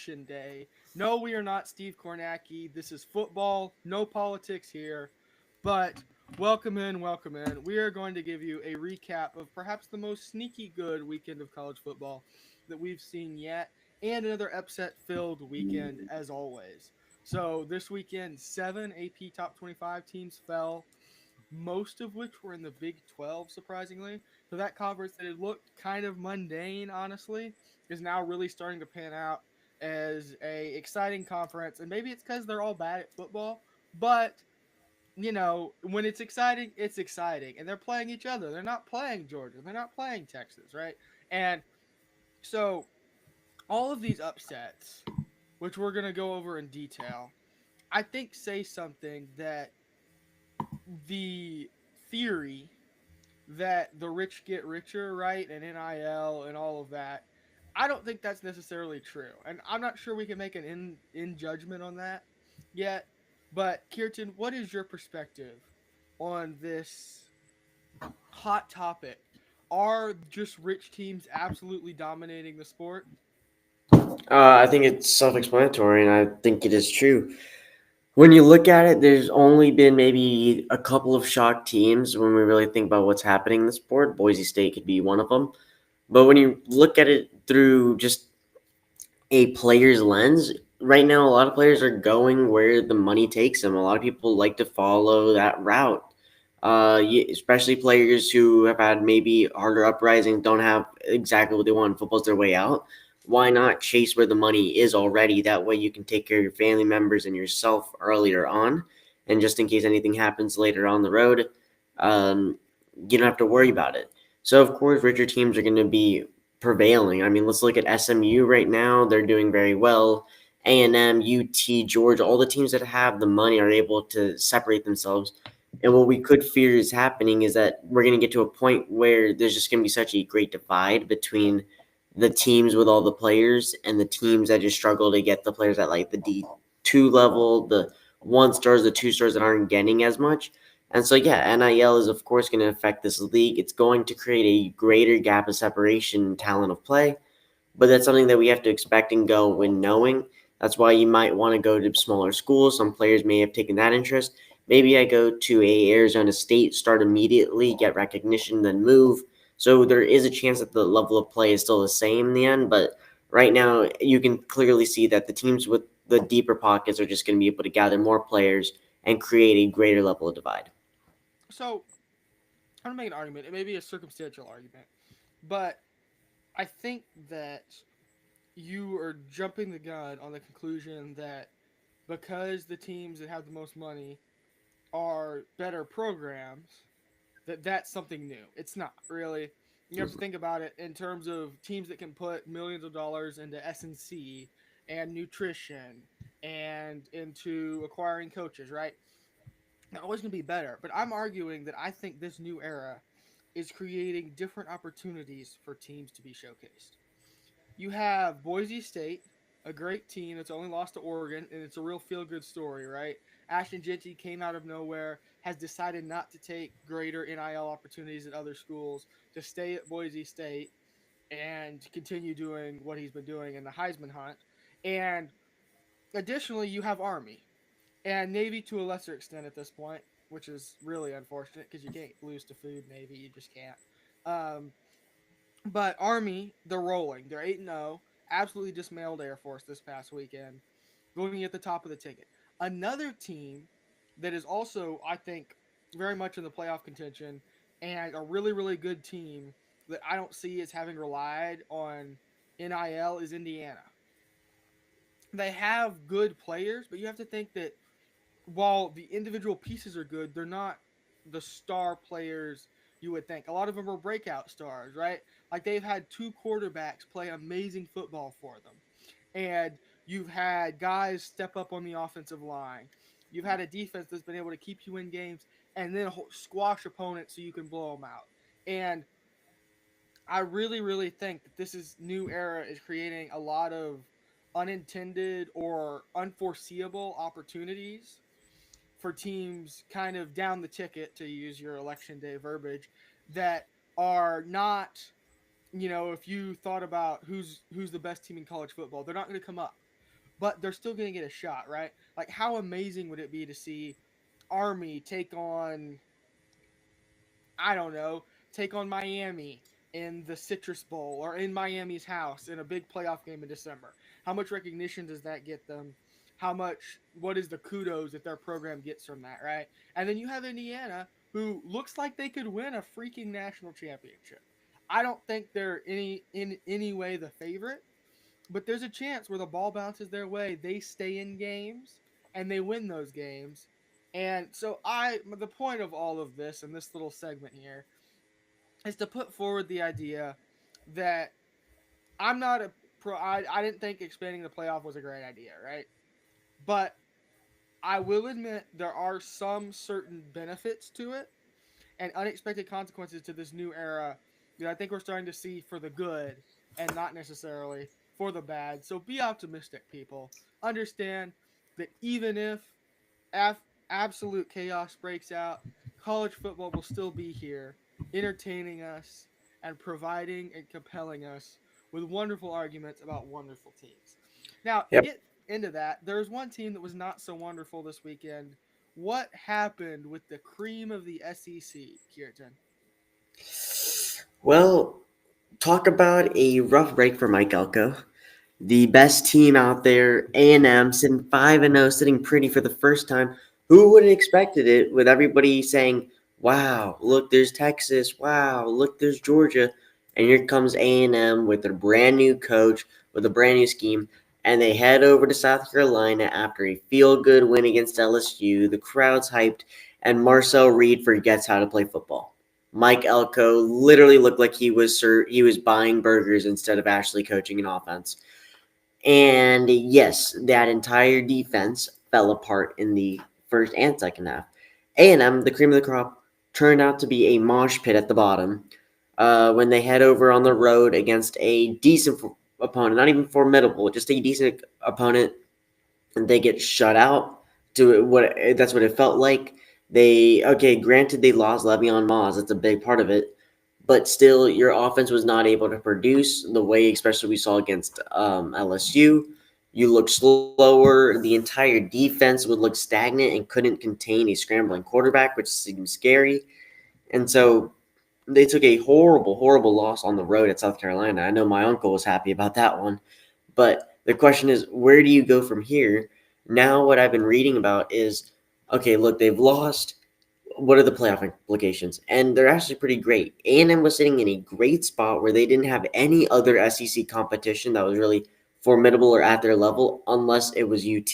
Election Day. No, we are not Steve Kornacki. This is football, no politics here. But welcome in, welcome in. We are going to give you a recap of perhaps the most sneaky good weekend of college football that we've seen yet, and another upset filled weekend as always. So this weekend, 7 AP top 25 teams fell, most of which were in the Big 12, surprisingly. So that conference that had looked kind of mundane, honestly, is now really starting to pan out as a exciting conference. And maybe it's because they're all bad at football, but when it's exciting, and they're playing each other. They're not playing Georgia. They're not playing Texas, right? And so all of these upsets, which we're gonna go over in detail, I think say something that the theory that the rich get richer, right, and NIL and all of that. I don't think that's necessarily true, and I'm not sure we can make an in judgment on that yet. But Kirtan, what is your perspective on this hot topic? Are just rich teams absolutely dominating the sport? I think it's self-explanatory, and I think it is true. When you look at it, there's only been maybe a couple of shock teams when we really think about what's happening in the sport. Boise State could be one of them. But when you look at it through just a player's lens, right now a lot of players are going where the money takes them. A lot of people like to follow that route. Especially players who have had maybe harder uprisings, don't have exactly what they want. Football's their way out. Why not chase where the money is already? That way you can take care of your family members and yourself earlier on. And just in case anything happens later on the road, you don't have to worry about it. So, of course, richer teams are going to be prevailing. I mean, let's look at SMU right now. They're doing very well. A&M, UT, Georgia, all the teams that have the money are able to separate themselves. And what we could fear is happening is that we're going to get to a point where there's just going to be such a great divide between the teams with all the players and the teams that just struggle to get the players at like the D2 level, the 1 stars, the 2 stars that aren't getting as much. And so, yeah, NIL is, of course, going to affect this league. It's going to create a greater gap of separation in talent of play, but that's something that we have to expect and go when knowing. That's why you might want to go to smaller schools. Some players may have taken that interest. Maybe I go to a Arizona State, start immediately, get recognition, then move. So there is a chance that the level of play is still the same in the end, but right now you can clearly see that the teams with the deeper pockets are just going to be able to gather more players and create a greater level of divide. So I'm gonna make an argument. It may be a circumstantial argument, but I think that you are jumping the gun on the conclusion that because the teams that have the most money are better programs, that's something new. It's not really. You have to think about it in terms of teams that can put millions of dollars into S&C and nutrition and into acquiring coaches, right? They're always going to be better. But I'm arguing that I think this new era is creating different opportunities for teams to be showcased. You have Boise State, a great team that's only lost to Oregon, and it's a real feel good story, right? Ashton Jeanty came out of nowhere, has decided not to take greater NIL opportunities at other schools, to stay at Boise State and continue doing what he's been doing in the Heisman hunt. And additionally, you have Army and Navy to a lesser extent at this point, which is really unfortunate because you can't lose to food Navy, you just can't. Um, but Army, they're rolling. They're 8-0. Absolutely dismantled Air Force this past weekend, going at the top of the ticket. Another team that is also, I think, very much in the playoff contention and a really, really good team that I don't see as having relied on NIL is Indiana. They have good players, but you have to think that while the individual pieces are good, they're not the star players you would think. A lot of them are breakout stars, right? Like they've had two quarterbacks play amazing football for them. And you've had guys step up on the offensive line. You've had a defense that's been able to keep you in games and then squash opponents so you can blow them out. And I really, really think that this is new era is creating a lot of unintended or unforeseeable opportunities for teams kind of down the ticket, to use your election day verbiage, that are not, if you thought about who's the best team in college football, they're not going to come up. but they're still going to get a shot, right? Like, how amazing would it be to see Army take on, I don't know, take on Miami in the Citrus Bowl or in Miami's house in a big playoff game in December? How much recognition does that get them? What is the kudos that their program gets from that, right? And then you have Indiana, who looks like they could win a freaking national championship. I don't think they're in any way the favorite, but there's a chance where the ball bounces their way, they stay in games and they win those games. And so the point of all of this in this little segment here is to put forward the idea that I'm not a pro. I didn't think expanding the playoff was a great idea, right? But I will admit there are some certain benefits to it and unexpected consequences to this new era that I think we're starting to see for the good and not necessarily for the bad. So be optimistic, people. Understand that even if absolute chaos breaks out, college football will still be here, entertaining us and providing and compelling us with wonderful arguments about wonderful teams. Now, to Yep. get into that, there's one team that was not so wonderful this weekend. What happened with the cream of the SEC, Kirtan? Well, talk about a rough break for Mike Elko. The best team out there, A&M, sitting 5-0, sitting pretty for the first time. Who would have expected it with everybody saying, wow, look, there's Texas. Wow, look, there's Georgia. And here comes A&M with their brand new coach, with a brand new scheme. And they head over to South Carolina after a feel-good win against LSU. The crowd's hyped, and Marcel Reed forgets how to play football. Mike Elko literally looked like he was buying burgers instead of actually coaching an offense. And yes, that entire defense fell apart in the first and second half. A&M, the cream of the crop, turned out to be a mosh pit at the bottom when they head over on the road against a decent opponent, not even formidable, just a decent opponent, and they get shut out. That's what it felt like. Granted they lost Le'Veon Moss, that's a big part of it, but still, your offense was not able to produce the way, especially we saw against LSU. You looked slower. The entire defense would look stagnant and couldn't contain a scrambling quarterback, which seemed scary. And so they took a horrible, horrible loss on the road at South Carolina. I know my uncle was happy about that one. But the question is, where do you go from here? Now, what I've been reading about is okay, look, they've lost. What are the playoff implications? And they're actually pretty great. A&M was sitting in a great spot where they didn't have any other SEC competition that was really formidable or at their level unless it was UT.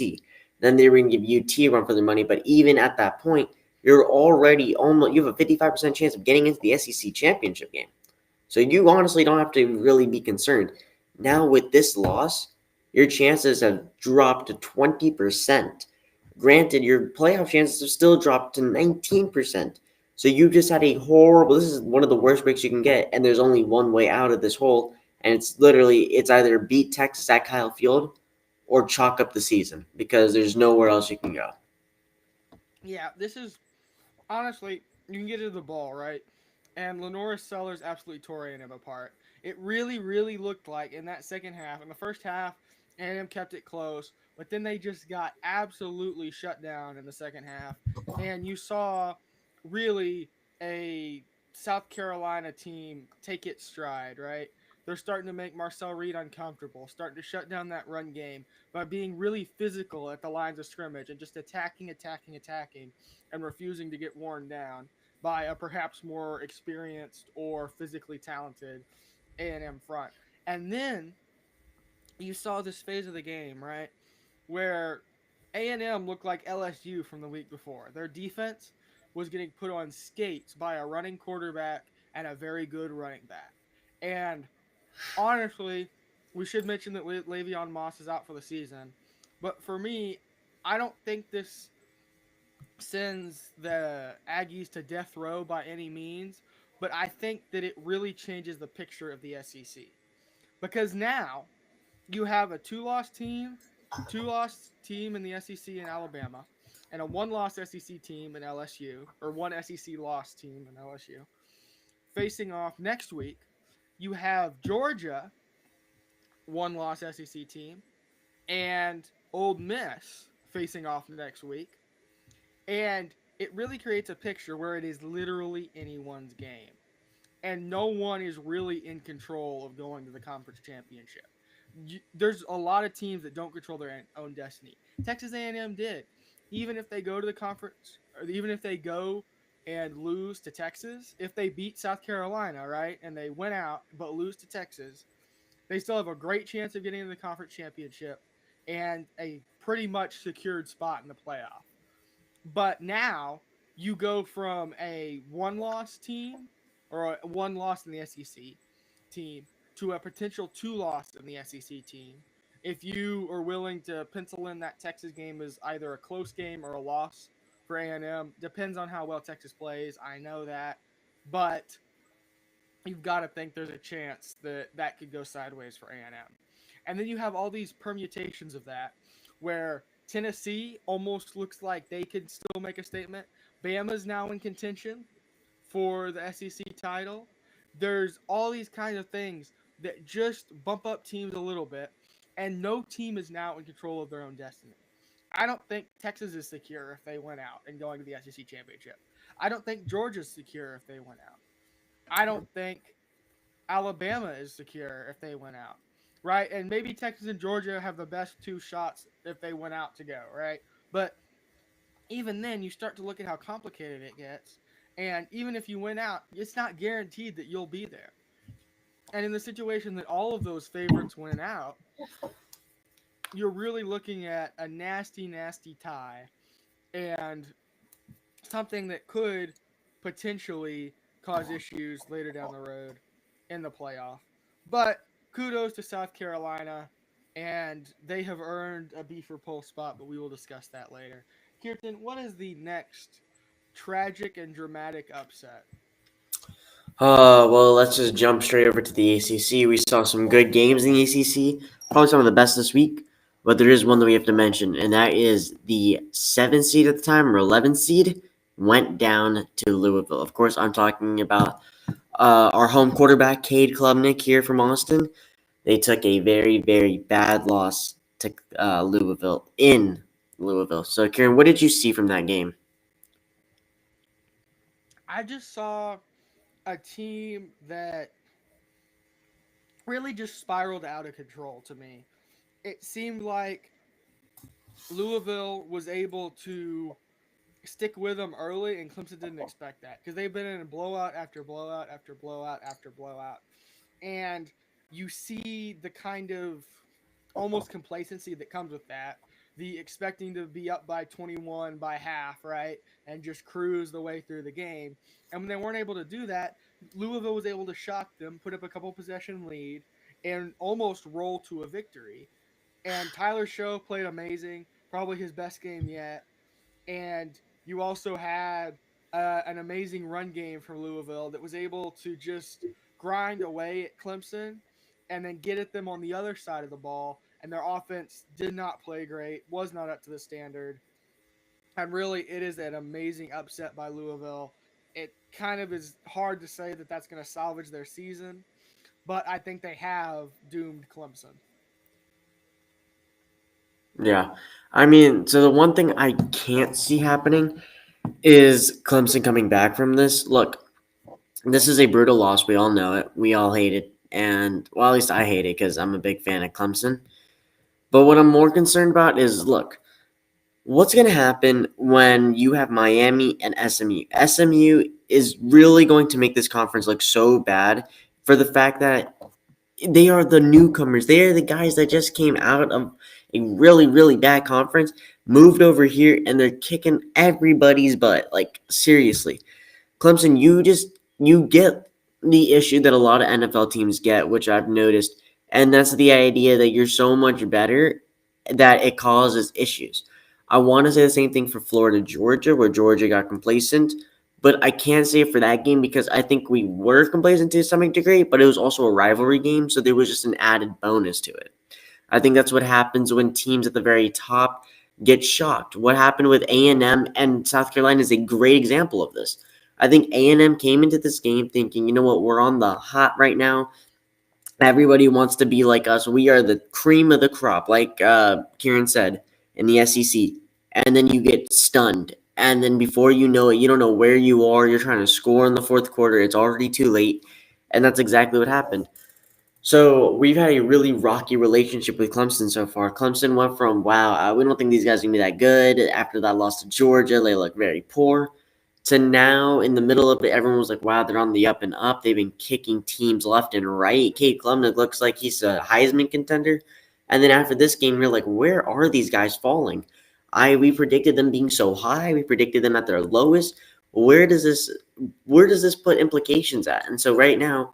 Then they were going to give UT a run for their money, but even at that point, you have a 55% chance of getting into the SEC championship game. So you honestly don't have to really be concerned. Now with this loss, your chances have dropped to 20%. Granted, your playoff chances have still dropped to 19%. So you just had a horrible. This is one of the worst breaks you can get, and there's only one way out of this hole, and it's either beat Texas at Kyle Field or chalk up the season because there's nowhere else you can go. Yeah, this is honestly, you can get to the ball, right? And Lenora Sellers absolutely tore A&M apart. It really, really looked like in that second half. In the first half, A&M kept it close, but then they just got absolutely shut down in the second half. And you saw really a South Carolina team take its stride, right? They're starting to make Marcel Reed uncomfortable, starting to shut down that run game by being really physical at the lines of scrimmage and just attacking, and refusing to get worn down by a perhaps more experienced or physically talented A&M front. And then you saw this phase of the game, right, where A&M looked like LSU from the week before. Their defense was getting put on skates by a running quarterback and a very good running back. And honestly, we should mention that Le'Veon Moss is out for the season. But for me, I don't think this sends the Aggies to death row by any means, but I think that it really changes the picture of the SEC. Because now you have a two-loss team in the SEC in Alabama, and a one-loss SEC team in LSU, or one SEC loss team in LSU, facing off next week. You have Georgia, one-loss SEC team, and Old Miss facing off next week. And it really creates a picture where it is literally anyone's game. And no one is really in control of going to the conference championship. There's a lot of teams that don't control their own destiny. Texas A&M did. Even if they go to the conference, or even if they go and lose to Texas, if they beat South Carolina, right, and they went out but lose to Texas, they still have a great chance of getting into the conference championship and a pretty much secured spot in the playoff. But now you go from a one-loss team or a one loss in the SEC team to a potential two-loss in the SEC team. If you are willing to pencil in that Texas game as either a close game or a loss for A&M, depends on how well Texas plays. I know that, but you've got to think there's a chance that that could go sideways for A&M. And then you have all these permutations of that where Tennessee almost looks like they could still make a statement. Bama's now in contention for the SEC title. There's all these kinds of things that just bump up teams a little bit, and no team is now in control of their own destiny. I don't think Texas is secure if they went out and going to the SEC championship. I don't think Georgia's secure if they went out. I don't think Alabama is secure if they went out, right? And maybe Texas and Georgia have the best two shots if they went out to go, right? But even then, you start to look at how complicated it gets. And even if you went out, it's not guaranteed that you'll be there. And in the situation that all of those favorites went out, you're really looking at a nasty, nasty tie and something that could potentially cause issues later down the road in the playoff. But kudos to South Carolina, and they have earned a beef or pole spot, but we will discuss that later. Kirtan, what is the next tragic and dramatic upset? Well, let's just jump straight over to the ACC. We saw some good games in the ACC, probably some of the best this week. But there is one that we have to mention, and that is the 7th seed at the time, or 11th seed, went down to Louisville. Of course, I'm talking about our home quarterback, Cade Klubnik, here from Austin. They took a very, very bad loss to Louisville in Louisville. So, Kieran, what did you see from that game? I just saw a team that really just spiraled out of control to me. It seemed like Louisville was able to stick with them early, and Clemson didn't expect that because they've been in blowout after blowout after blowout after blowout. And you see the kind of almost complacency that comes with that. The expecting to be up by 21 by half, right? And just cruise the way through the game. And when they weren't able to do that, Louisville was able to shock them, put up a couple possession lead, and almost roll to a victory. And Tyler Show played amazing, probably his best game yet. And you also had an amazing run game from Louisville that was able to just grind away at Clemson and then get at them on the other side of the ball. And their offense did not play great, was not up to the standard. And really, it is an amazing upset by Louisville. It kind of is hard to say that that's going to salvage their season, but I think they have doomed Clemson. Yeah. I mean, so the one thing I can't see happening is Clemson coming back from this. Look, this is a brutal loss. We all know it. We all hate it. And, well, at least I hate it because I'm a big fan of Clemson. But what I'm more concerned about is, look, what's going to happen when you have Miami and SMU? SMU is really going to make this conference look so bad for the fact that they are the newcomers. They are the guys that just came out of a really, really bad conference, moved over here, and they're kicking everybody's butt. Like, seriously. Clemson, you get the issue that a lot of NFL teams get, which I've noticed, and that's the idea that you're so much better that it causes issues. I want to say the same thing for Florida, Georgia, where Georgia got complacent, but I can't say it for that game because I think we were complacent to some degree, but it was also a rivalry game, so there was just an added bonus to it. I think that's what happens when teams at the very top get shocked. What happened with A&M and South Carolina is a great example of this. I think A&M came into this game thinking, you know what, we're on the hot right now. Everybody wants to be like us. We are the cream of the crop, like Kieran said, in the SEC. And then you get stunned. And then before you know it, you don't know where you are. You're trying to score in the fourth quarter. It's already too late. And that's exactly what happened. So we've had a really rocky relationship with Clemson so far. Clemson went from, wow, we don't think these guys are going to be that good. After that loss to Georgia, they look very poor. To now, in the middle of it, everyone was like, wow, they're on the up and up. They've been kicking teams left and right. Cade Klubnik looks like he's a Heisman contender. And then after this game, we're like, where are these guys falling? We predicted them being so high. We predicted them at their lowest. Where does this put implications at? And so right now,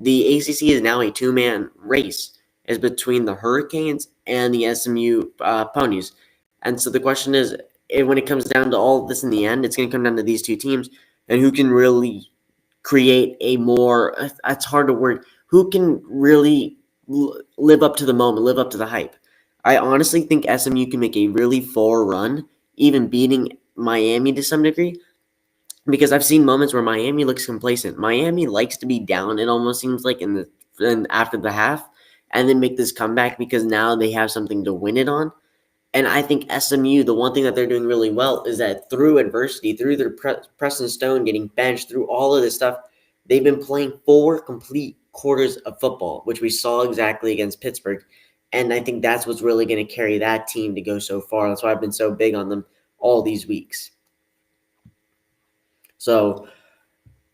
the ACC is now a two-man race. Is between the Hurricanes and the SMU Ponies. And so the question is, when it comes down to all of this in the end, it's going to come down to these two teams and who can really create a more, it's hard to word, who can really live up to the moment, live up to the hype. I honestly think SMU can make a really far run, even beating Miami to some degree, because I've seen moments where Miami looks complacent. Miami likes to be down. It almost seems like after the half, and then make this comeback because now they have something to win it on. And I think SMU, the one thing that they're doing really well is that through adversity, through their Preston Stone getting benched, through all of this stuff, they've been playing 4 complete quarters of football, which we saw exactly against Pittsburgh. And I think that's what's really going to carry that team to go so far. That's why I've been so big on them all these weeks. So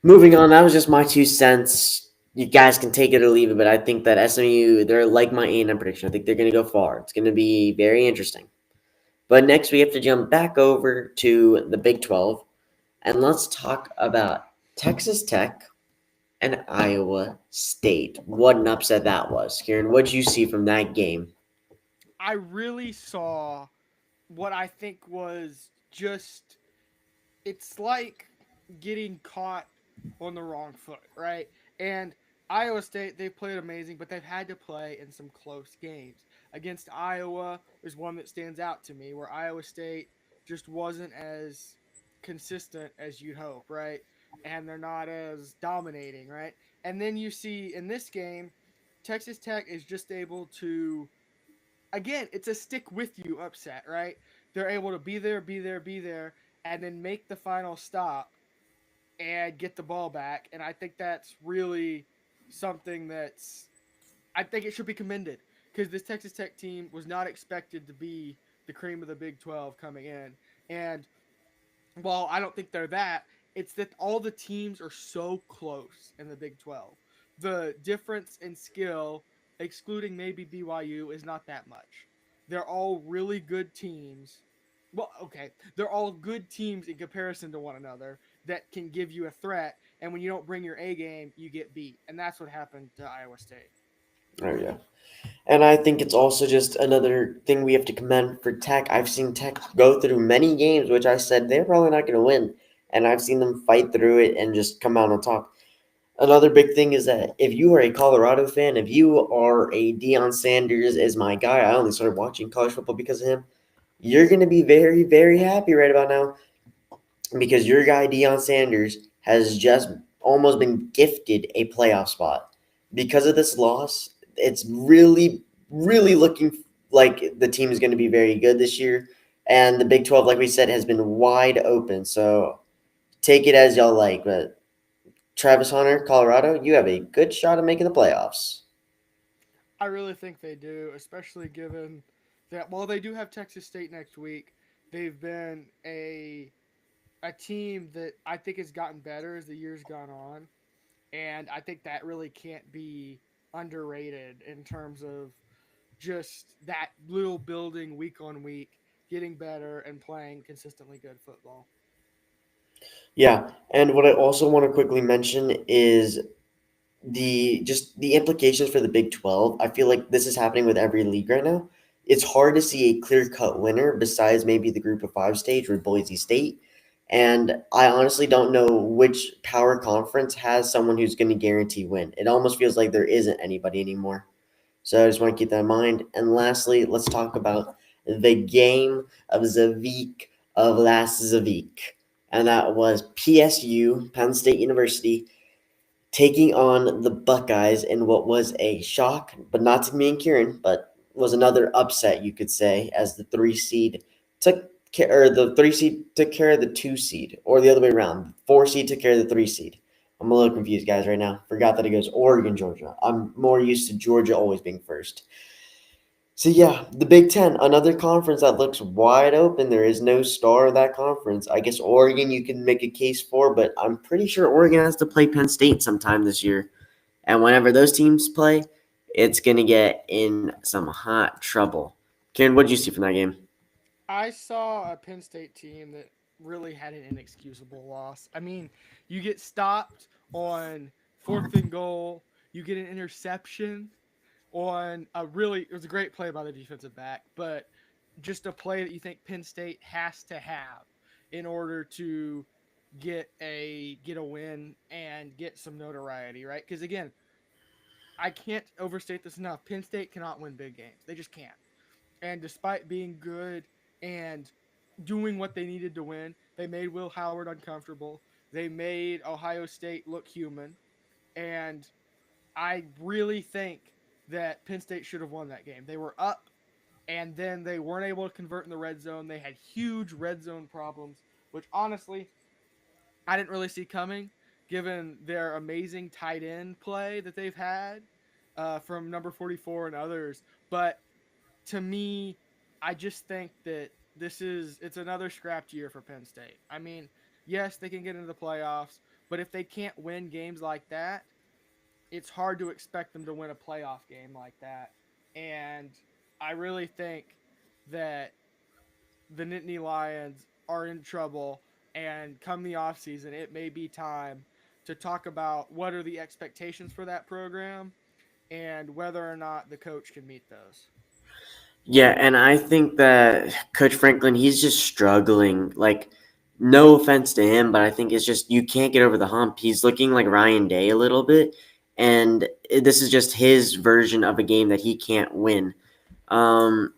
moving on, that was just my 2 cents. You guys can take it or leave it, but I think that SMU, they're like my A&M prediction. I think they're going to go far. It's going to be very interesting. But next, we have to jump back over to the Big 12, and let's talk about Texas Tech and Iowa State. What an upset that was. Kieran, what did you see from that game? I really saw what I think was just it's like getting caught on the wrong foot, right? And Iowa State, they've played amazing, but they've had to play in some close games. Against Iowa is one that stands out to me, where Iowa State just wasn't as consistent as you'd hope, right? And they're not as dominating, right? And then you see in this game, Texas Tech is just able to, again, it's a stick with you upset, right? They're able to be there, and then make the final stop and get the ball back. And I think that's really something I think it should be commended because this Texas Tech team was not expected to be the cream of the Big 12 coming in. And while I don't think they're that, it's that all the teams are so close in the Big 12. The difference in skill, excluding maybe BYU, is not that much. They're all really good teams. Well, okay, they're all good teams in comparison to one another that can give you a threat. And when you don't bring your A game, you get beat. And that's what happened to Iowa State. Oh, yeah. And I think it's also just another thing we have to commend for Tech. I've seen Tech go through many games, which I said they're probably not going to win. And I've seen them fight through it and just come out on top. Another big thing is that if you are a Colorado fan, if you are a Deion Sanders is my guy, I only started watching college football because of him, you're going to be very, very happy right about now because your guy Deion Sanders has just almost been gifted a playoff spot. Because of this loss, it's really, really looking like the team is going to be very good this year. And the Big 12, like we said, has been wide open. So take it as y'all like. But Travis Hunter, Colorado, you have a good shot at making the playoffs. I really think they do, especially given that while they do have Texas State next week, they've been a team that I think has gotten better as the years gone on, and I think that really can't be underrated in terms of just that little building week on week, getting better and playing consistently good football. Yeah, and what I also want to quickly mention is the implications for the Big 12. I feel like this is happening with every league right now. It's hard to see a clear-cut winner besides maybe the group of 5 stage with Boise State. And I honestly don't know which power conference has someone who's going to guarantee win. It almost feels like there isn't anybody anymore. So I just want to keep that in mind. And lastly, let's talk about the game of the week of last week. And that was PSU, Penn State University, taking on the Buckeyes in what was a shock, but not to me and Kieran, but was another upset, you could say, as the 3 seed took care, or the 3 seed took care of the 2 seed, or the other way around. 4 seed took care of the 3 seed. I'm a little confused, guys, right now. Forgot that it goes Oregon, Georgia. I'm more used to Georgia always being first. So yeah, the Big Ten, another conference that looks wide open. There is no star of that conference. I guess Oregon you can make a case for, but I'm pretty sure Oregon has to play Penn State sometime this year. And whenever those teams play, it's gonna get in some hot trouble. Karen, what did you see from that game? I saw a Penn State team that really had an inexcusable loss. I mean, you get stopped on fourth and goal, you get an interception on a really, it was a great play by the defensive back, but just a play that you think Penn State has to have in order to get a win and get some notoriety, right? Because again, I can't overstate this enough. Penn State cannot win big games. They just can't. And despite being good and doing what they needed to win, they made Will Howard uncomfortable. They made Ohio State look human. And I really think that Penn State should have won that game. They were up and then they weren't able to convert in the red zone. They had huge red zone problems, which honestly I didn't really see coming given their amazing tight end play that they've had from number 44 and others. But to me, I just think that it's another scrapped year for Penn State. I mean, yes, they can get into the playoffs, but if they can't win games like that, it's hard to expect them to win a playoff game like that. And I really think that the Nittany Lions are in trouble. And come the offseason, it may be time to talk about what are the expectations for that program and whether or not the coach can meet those. Yeah, and I think that Coach Franklin, he's just struggling. Like, no offense to him, but I think it's just you can't get over the hump. He's looking like Ryan Day a little bit, and this is just his version of a game that he can't win. Um,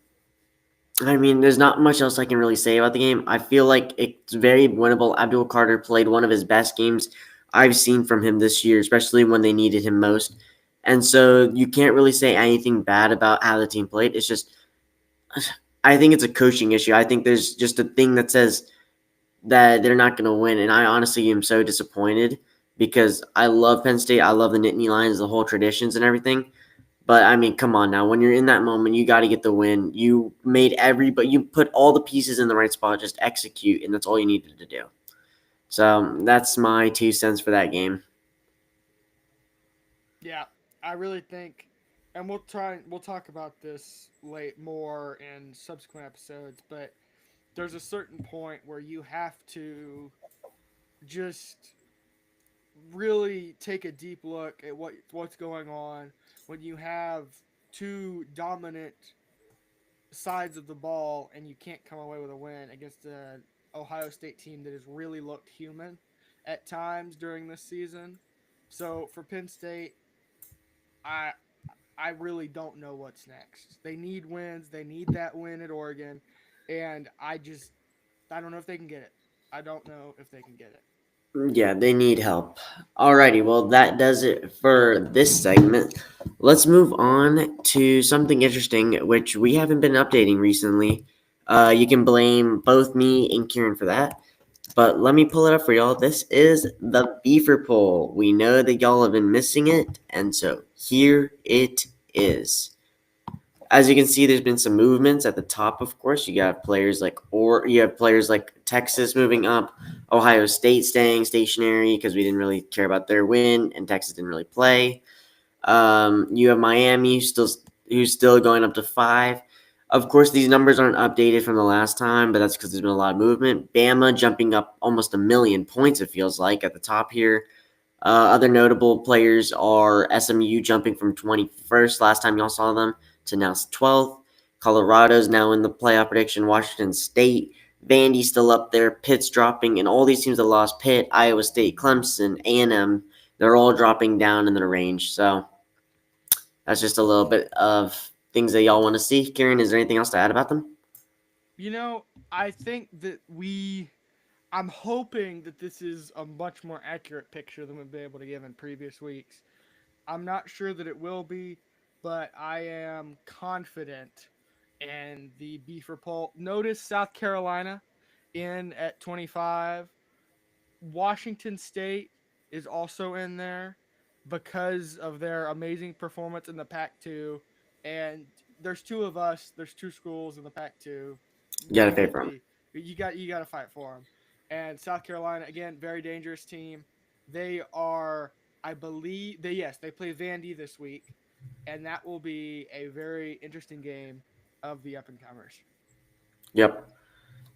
I mean, there's not much else I can really say about the game. I feel like it's very winnable. Abdul Carter played one of his best games I've seen from him this year, especially when they needed him most. And so you can't really say anything bad about how the team played. It's just I think it's a coaching issue. I think there's just a thing that says that they're not going to win, and I honestly am so disappointed because I love Penn State. I love the Nittany Lions, the whole traditions and everything. But I mean, come on now. When you're in that moment, you got to get the win. But you put all the pieces in the right spot. Just execute, and that's all you needed to do. So that's my 2 cents for that game. Yeah, I really think, and we'll talk about this late more in subsequent episodes, but there's a certain point where you have to just really take a deep look at what's going on when you have two dominant sides of the ball and you can't come away with a win against an Ohio State team that has really looked human at times during this season. So for Penn State, I I really don't know what's next. They need wins. They need that win at Oregon, and I don't know if they can get it. I don't know if they can get it. Yeah, they need help. Alrighty, well, that does it for this segment. Let's move on to something interesting, which we haven't been updating recently. You can blame both me and Kieran for that, but let me pull it up for y'all. This is the Beaver Poll. We know that y'all have been missing it, and so here it is. As you can see, there's been some movements at the top. Of course, you have players like Texas moving up, Ohio State staying stationary because we didn't really care about their win, and Texas didn't really play. You have Miami who's still going up to 5. Of course, these numbers aren't updated from the last time, but that's because there's been a lot of movement. Bama jumping up almost a million points, it feels like, at the top here. Other notable players are SMU jumping from 21st last time y'all saw them to now 12th. Colorado's now in the playoff prediction. Washington State, Vandy's still up there. Pitt's dropping, and all these teams that lost Pitt, Iowa State, Clemson, A&M, they're all dropping down in their range. So that's just a little bit of things that y'all want to see. Kieran, is there anything else to add about them? You know, I think that I'm hoping that this is a much more accurate picture than we've been able to give in previous weeks. I'm not sure that it will be, but I am confident in the Beaver poll. Notice South Carolina in at 25. Washington State is also in there because of their amazing performance in the Pac 2. And there's two of us, there's two schools in the Pac 2. You got to We pay get for him. the you got to fight for them. And South Carolina again, very dangerous team. They are, I believe, they play Vandy this week, and that will be a very interesting game of the up and comers. Yep.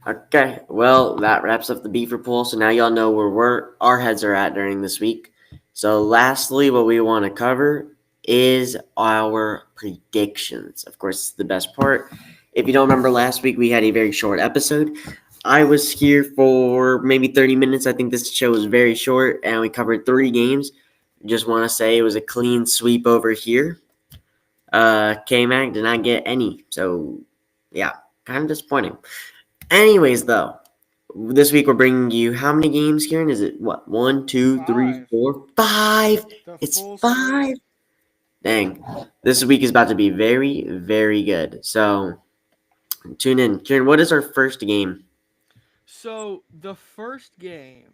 Okay, well, that wraps up the Beaver poll. So now y'all know where our heads are at during this week. So, lastly, what we want to cover is our predictions. Of course, the best part. If you don't remember last week, we had a very short episode. I was here for maybe 30 minutes. I think this show was very short, and we covered 3 games. Just want to say it was a clean sweep over here. K-Mac did not get any. So, yeah, kind of disappointing. Anyways, though, this week we're bringing you how many games, Kieran? Is it what? One, two, three, Five. 4, 5. The It's full slate. 5. Dang, this week is about to be very, very good. So tune in, Kieran. What is our first game? So the first game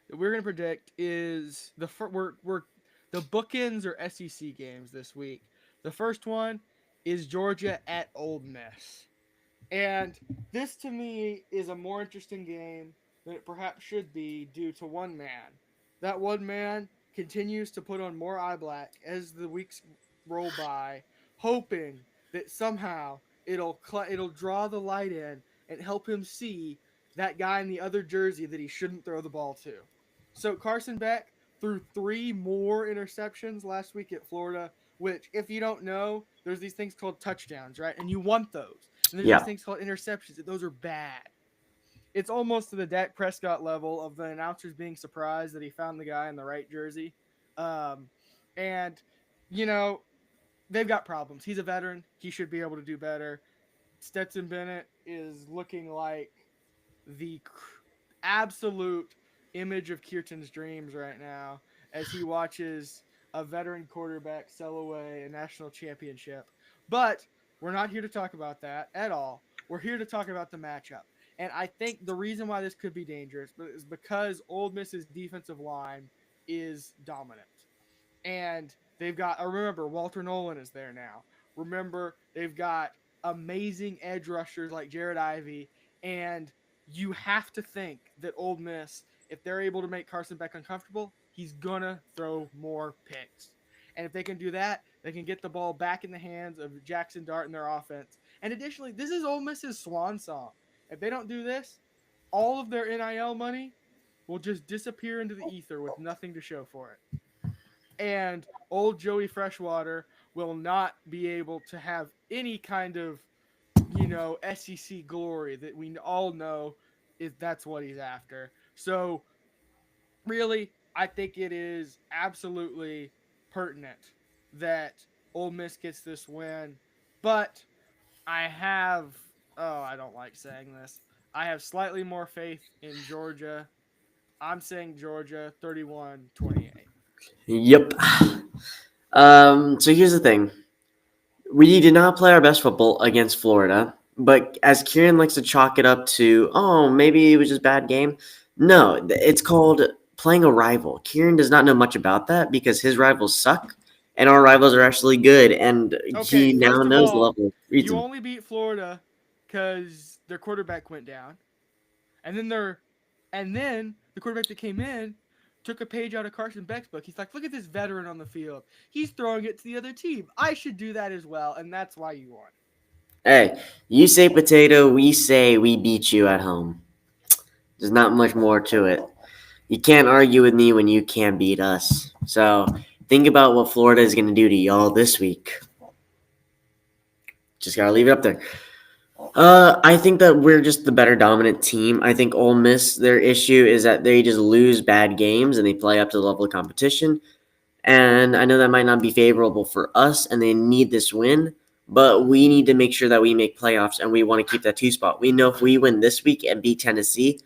that we're gonna predict is we're the bookends or SEC games this week. The first one is Georgia at Old Miss. And this to me is a more interesting game than it perhaps should be due to one man. That one man continues to put on more eye black as the weeks roll by, hoping that somehow it'll draw the light in and help him see that guy in the other jersey that he shouldn't throw the ball to. So Carson Beck threw 3 more interceptions last week at Florida, which if you don't know, there's these things called touchdowns, right? And you want those. And there's these Yeah, things called interceptions. Those are bad. It's almost to the Dak Prescott level of the announcers being surprised that he found the guy in the right jersey. Um, and, you know, they've got problems. He's a veteran. He should be able to do better. Stetson Bennett is looking like the absolute image of Kirtan's dreams right now as he watches a veteran quarterback sell away a national championship. But we're not here to talk about that at all. We're here to talk about the matchup. And I think the reason why this could be dangerous is because Ole Miss's defensive line is dominant. And they've got, remember, Walter Nolan is there now. Remember, they've got amazing edge rushers like Jared Ivey. And you have to think that Ole Miss, if they're able to make Carson Beck uncomfortable, he's going to throw more picks. And if they can do that, they can get the ball back in the hands of Jackson Dart and their offense. And additionally, this is Ole Miss's swan song. If they don't do this, all of their NIL money will just disappear into the ether with nothing to show for it. And old Joey Freshwater will not be able to have any kind of, SEC glory that we all know is that's what he's after. So really, I think it is absolutely pertinent that Ole Miss gets this win. But I have, I don't like saying this. I have slightly more faith in Georgia. I'm saying Georgia 31-28. yep. So here's the thing. We did not play our best football against Florida, but as Kieran likes to chalk it up to, oh, maybe it was just a bad game. No, it's called playing a rival. Kieran does not know much about that because his rivals suck, and our rivals are actually good, and Okay, he now first of knows the all, level of you reason. only beat Florida because their quarterback went down, and then the quarterback that came in took a page out of Carson Beck's book. He's like, look at this veteran on the field. He's throwing it to the other team. I should do that as well, and that's why you won. Hey, you say potato, we say we beat you at home. There's not much more to it. You can't argue with me when you can't beat us. So think about what Florida is going to do to y'all this week. Just gotta leave it up there. I think that we're just the better dominant team. I think Ole Miss, their issue is that they just lose bad games and they play up to the level of competition. And I know that might not be favorable for us, and they need this win. But we need to make sure that we make playoffs, and we want to keep that 2 spot. We know if we win this week and beat Tennessee,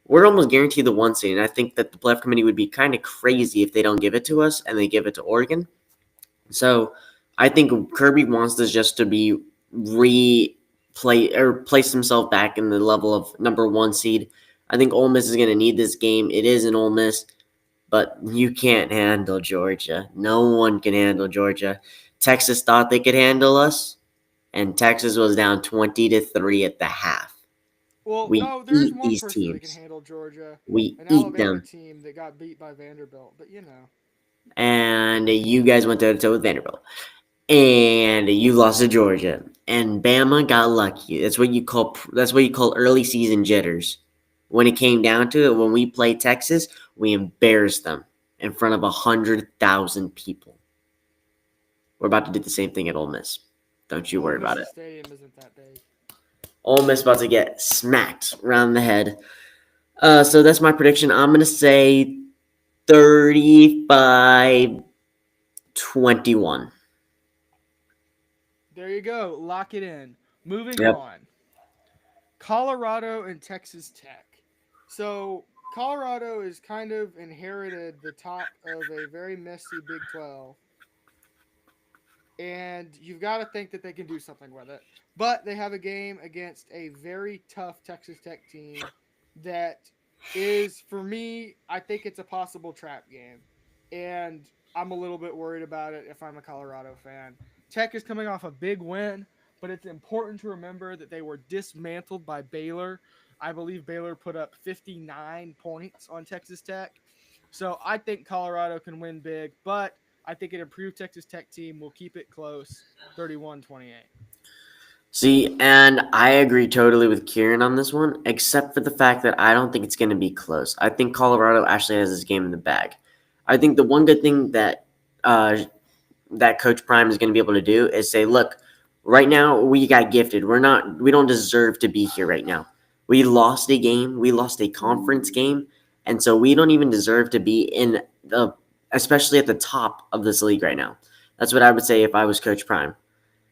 we're almost guaranteed the 1 seed. And I think that the playoff committee would be kind of crazy if they don't give it to us and they give it to Oregon. So I think Kirby wants this just to be replay or place himself back in the level of number 1 seed. I think Ole Miss is going to need this game. It is an Ole Miss, but you can't handle Georgia. No one can handle Georgia. Texas thought they could handle us, and Texas was down 20-3 at the half. Well, We no, there is eat one these person that can teams. handle Georgia, We an eat Alabama them. team that got beat by Vanderbilt. But And you guys went toe to toe with Vanderbilt. And you lost to Georgia. And Bama got lucky. That's what you call early season jitters. When it came down to it, when we played Texas, we embarrassed them in front of 100,000 people. We're about to do the same thing at Ole Miss. Don't you Ole worry about it. Miss's stadium isn't that big. Ole Miss about to get smacked around the head. So that's my prediction. I'm gonna say 35-21. There you go. Lock it in. Moving Yep. on. Colorado and Texas Tech. So Colorado has kind of inherited the top of a very messy Big 12, and you've got to think that they can do something with it. But they have a game against a very tough Texas Tech team that is, for me, I think it's a possible trap game. And I'm a little bit worried about it if I'm a Colorado fan. Tech is coming off a big win, but it's important to remember that they were dismantled by Baylor. I believe Baylor put up 59 points on Texas Tech. So I think Colorado can win big, but I think an improved Texas Tech team will keep it close, 31-28. See, and I agree totally with Kieran on this one, except for the fact that I don't think it's going to be close. I think Colorado actually has this game in the bag. I think the one good thing uh, that Coach Prime is going to be able to do is say, look, right now we got gifted. We don't deserve to be here right now. We lost a game. We lost a conference game. And so we don't even deserve to be especially at the top of this league right now. That's what I would say if I was Coach Prime.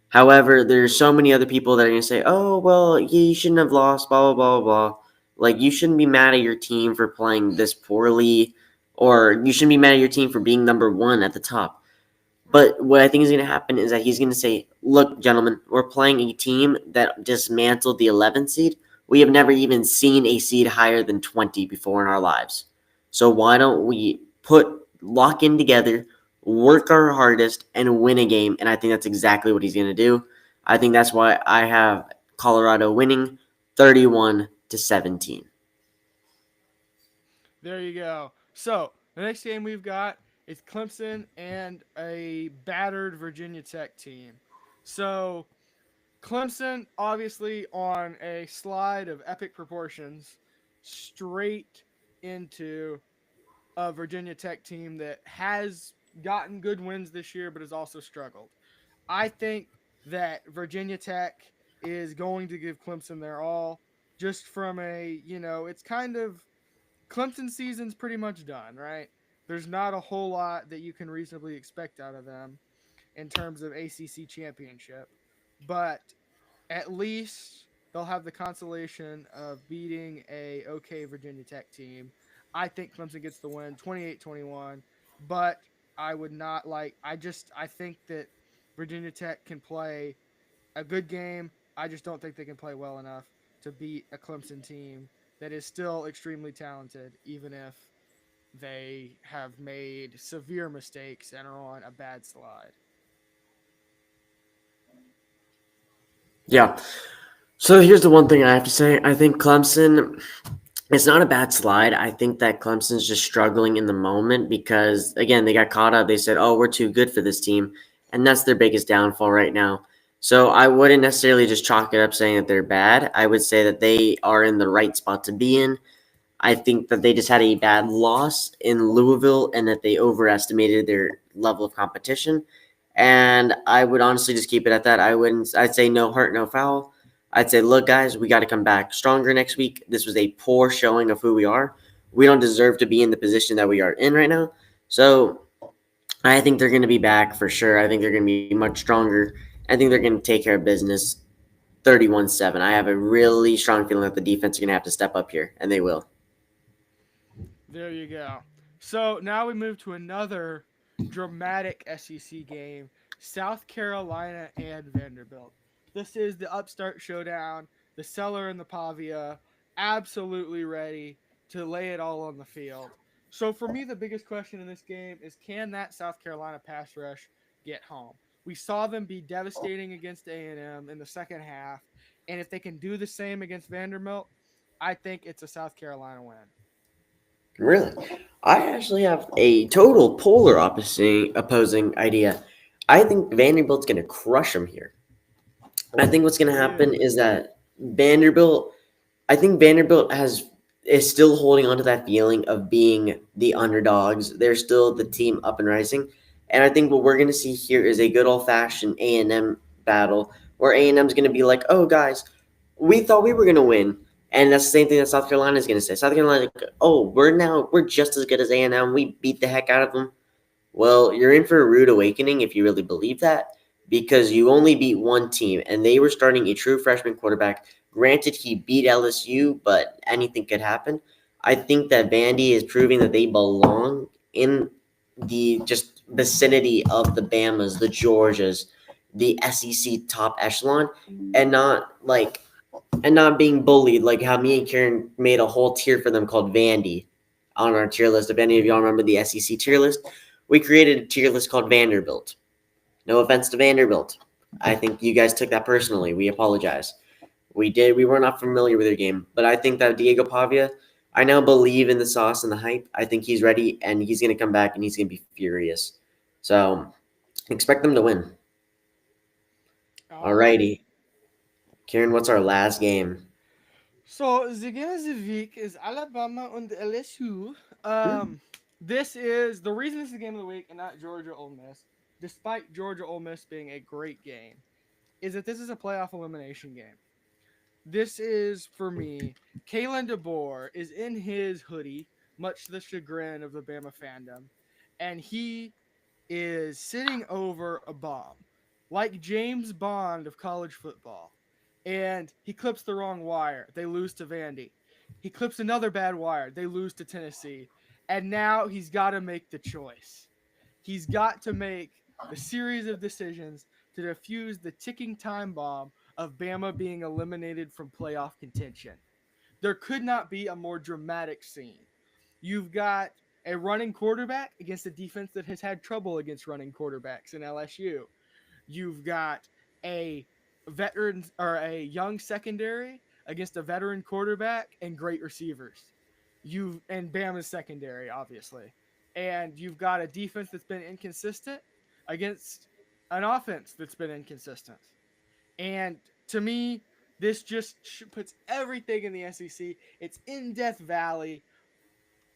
However, there's so many other people that are going to say, oh, well, you shouldn't have lost, blah, blah, blah, blah. Like, you shouldn't be mad at your team for playing this poorly, or you shouldn't be mad at your team for being number 1 at the top. But what I think is going to happen is that he's going to say, look, gentlemen, we're playing a team that dismantled the 11th seed. We have never even seen a seed higher than 20 before in our lives. So why don't we lock in together, work our hardest, and win a game? And I think that's exactly what he's going to do. I think that's why I have Colorado winning 31-17. There you go. So the next game we've got is Clemson and a battered Virginia Tech team. So Clemson, obviously, on a slide of epic proportions, straight into a Virginia Tech team that has gotten good wins this year, but has also struggled. I think that Virginia Tech is going to give Clemson their all, just from it's kind of Clemson season's pretty much done, right? There's not a whole lot that you can reasonably expect out of them in terms of ACC championship, but at least they'll have the consolation of beating a okay Virginia Tech team. I think Clemson gets the win 28-21, but I would not I think that Virginia Tech can play a good game. I just don't think they can play well enough to beat a Clemson team that is still extremely talented, even if they have made severe mistakes and are on a bad slide. Yeah. So here's the one thing I have to say. I think Clemson, it's not a bad slide. I think that Clemson's just struggling in the moment because, again, they got caught up. They said, oh, we're too good for this team. And that's their biggest downfall right now. So I wouldn't necessarily just chalk it up saying that they're bad. I would say that they are in the right spot to be in. I think that they just had a bad loss in Louisville and that they overestimated their level of competition. And I would honestly just keep it at that. I'd say no hurt, no foul. I'd say, look, guys, we got to come back stronger next week. This was a poor showing of who we are. We don't deserve to be in the position that we are in right now. So I think they're going to be back for sure. I think they're going to be much stronger. I think they're going to take care of business 31-7. I have a really strong feeling that the defense is going to have to step up here, and they will. There you go. So now we move to another dramatic SEC game, South Carolina and Vanderbilt. This is the upstart showdown, the Cellar and the Pavia, absolutely ready to lay it all on the field. So for me, the biggest question in this game is, can that South Carolina pass rush get home? We saw them be devastating against A&M in the second half, and if they can do the same against Vanderbilt, I think it's a South Carolina win. Really? I actually have a total polar opposite opposing idea. I think Vanderbilt's going to crush them here. I think what's going to happen Really? is that Vanderbilt I think Vanderbilt is still holding on to that feeling of being the underdogs. They're still the team up and rising, and I think what we're going to see here is a good old fashioned A&M battle where A&M is going to be like, "Oh guys, we thought we were going to win," and that's the same thing that South Carolina is going to say. South Carolina, like, "Oh, we're just as good as A&M. We beat the heck out of them." Well, you're in for a rude awakening if you really believe that, because you only beat one team, and they were starting a true freshman quarterback. Granted, he beat LSU, but anything could happen. I think that Vandy is proving that they belong in the just vicinity of the Bamas, the Georgias, the SEC top echelon, and not being bullied like how me and Kieran made a whole tier for them called Vandy on our tier list. If any of y'all remember the SEC tier list, we created a tier list called Vanderbilt. No offense to Vanderbilt. I think you guys took that personally. We apologize. We did. We were not familiar with your game, but I think that Diego Pavia, I now believe in the sauce and the hype. I think he's ready, and he's going to come back, and he's going to be furious. So expect them to win. Alrighty. Alrighty, Kieran, what's our last game? So the game of the week is Alabama and LSU. Hmm? This is the reason this is the game of the week and not Georgia Ole Miss, despite Georgia Ole Miss being a great game, is that this is a playoff elimination game. This is for me. Kalen DeBoer is in his hoodie, much to the chagrin of the Bama fandom, and he is sitting over a bomb, like James Bond of college football. And he clips the wrong wire. They lose to Vandy. He clips another bad wire. They lose to Tennessee. And now he's got to make the choice. He's got to make the series of decisions to defuse the ticking time bomb of Bama being eliminated from playoff contention. There could not be a more dramatic scene. You've got a running quarterback against a defense that has had trouble against running quarterbacks in LSU. You've got a veteran or a young secondary against a veteran quarterback and great receivers. You and Bama's secondary, obviously. And you've got a defense that's been inconsistent against an offense that's been inconsistent. And to me, this just puts everything in the SEC. It's in Death Valley.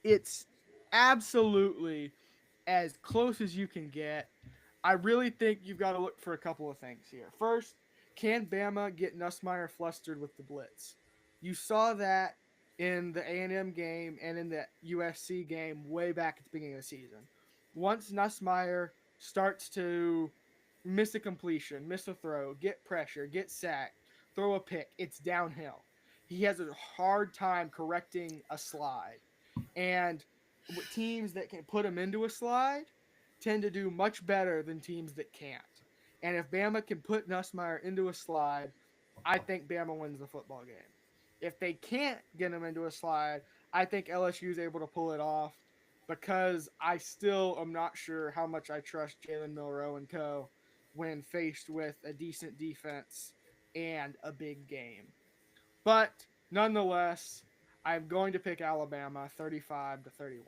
It's absolutely as close as you can get. I really think you've got to look for a couple of things here. First, can Bama get Nussmeier flustered with the blitz? You saw that in the A&M game and in the USC game way back at the beginning of the season. Once Nussmeier starts to miss a completion, miss a throw, get pressure, get sacked, throw a pick, it's downhill. He has a hard time correcting a slide. And teams that can put him into a slide tend to do much better than teams that can't. And if Bama can put Nussmeier into a slide, I think Bama wins the football game. If they can't get him into a slide, I think LSU is able to pull it off because I still am not sure how much I trust Jalen Milroe and co. when faced with a decent defense and a big game. But nonetheless, I'm going to pick Alabama 35 to 31.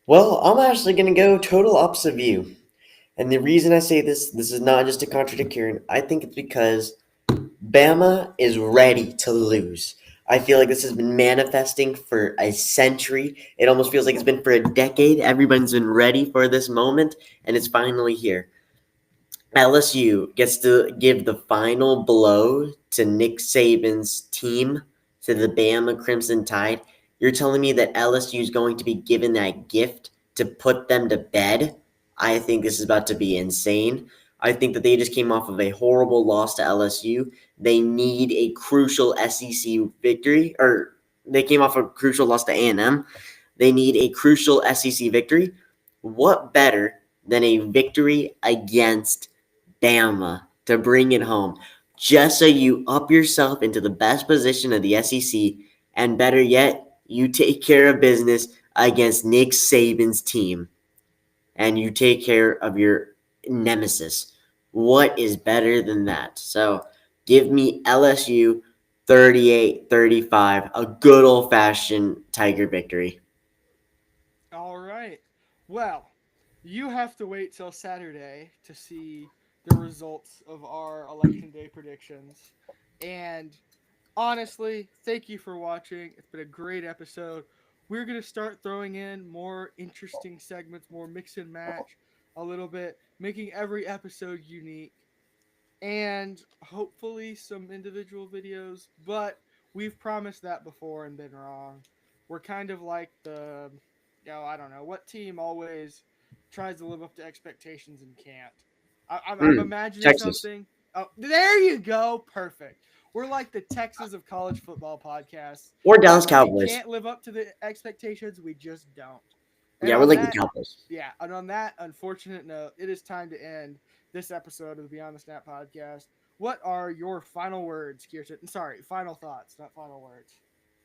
Well, I'm actually going to go total opposite view. And the reason I say this is not just to contradict Kieran. I think it's because Bama is ready to lose. I feel like this has been manifesting for a century. It almost feels like it's been for a decade. Everyone's been ready for this moment, and it's finally here. LSU gets to give the final blow to Nick Saban's team, to the Bama Crimson Tide. You're telling me that LSU is going to be given that gift to put them to bed? I think this is about to be insane. I think that they just came off of a horrible loss to LSU. They need a crucial SEC victory, or They came off a crucial loss to A&M. They need a crucial SEC victory. What better than a victory against Bama to bring it home? Just so you up yourself into the best position of the SEC, and better yet, you take care of business against Nick Saban's team, and you take care of your nemesis. What is better than that? So give me LSU 38-35, a good old fashioned Tiger victory. All right. Well, you have to wait till Saturday to see the results of our election day predictions. And honestly, thank you for watching. It's been a great episode. We're going to start throwing in more interesting segments, more mix and match a little bit, making every episode unique and hopefully some individual videos, but we've promised that before and been wrong. We're kind of like I don't know, what team always tries to live up to expectations and can't? I'm imagining Texas. something. Oh, there you go. Perfect. We're like the Texas of college football podcasts. Or Dallas Not that we Cowboys. can't live up to the expectations, we just don't. And Yeah, we're on like the that, Cowboys. yeah, and on that unfortunate note, it is time to end this episode of the Beyond the Snap podcast. What are your final words, Kirsten? Sorry, final thoughts, not final words.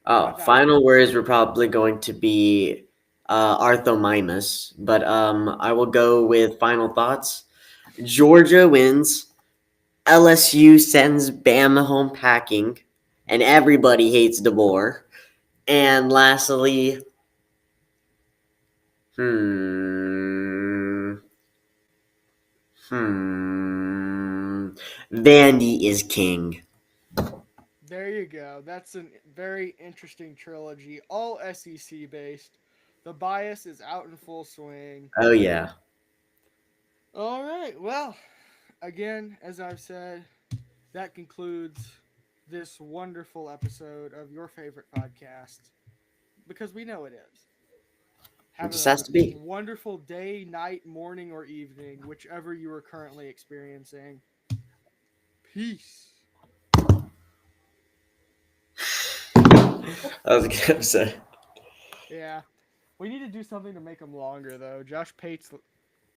How about that one? Final words were probably going to be Arthomimus, but I will go with final thoughts. Georgia wins. LSU sends Bama home packing, and everybody hates DeBoer. And lastly, hmm, Vandy is king. There you go. That's a very interesting trilogy, all SEC based. The bias is out in full swing. Oh yeah, All right. Well, again, as I've said, that concludes this wonderful episode of your favorite podcast because we know it is. it Have just has a to be. wonderful day, night, morning, or evening, whichever you are currently experiencing. Peace. That was a good episode. Yeah. We need to do something to make them longer, though. Josh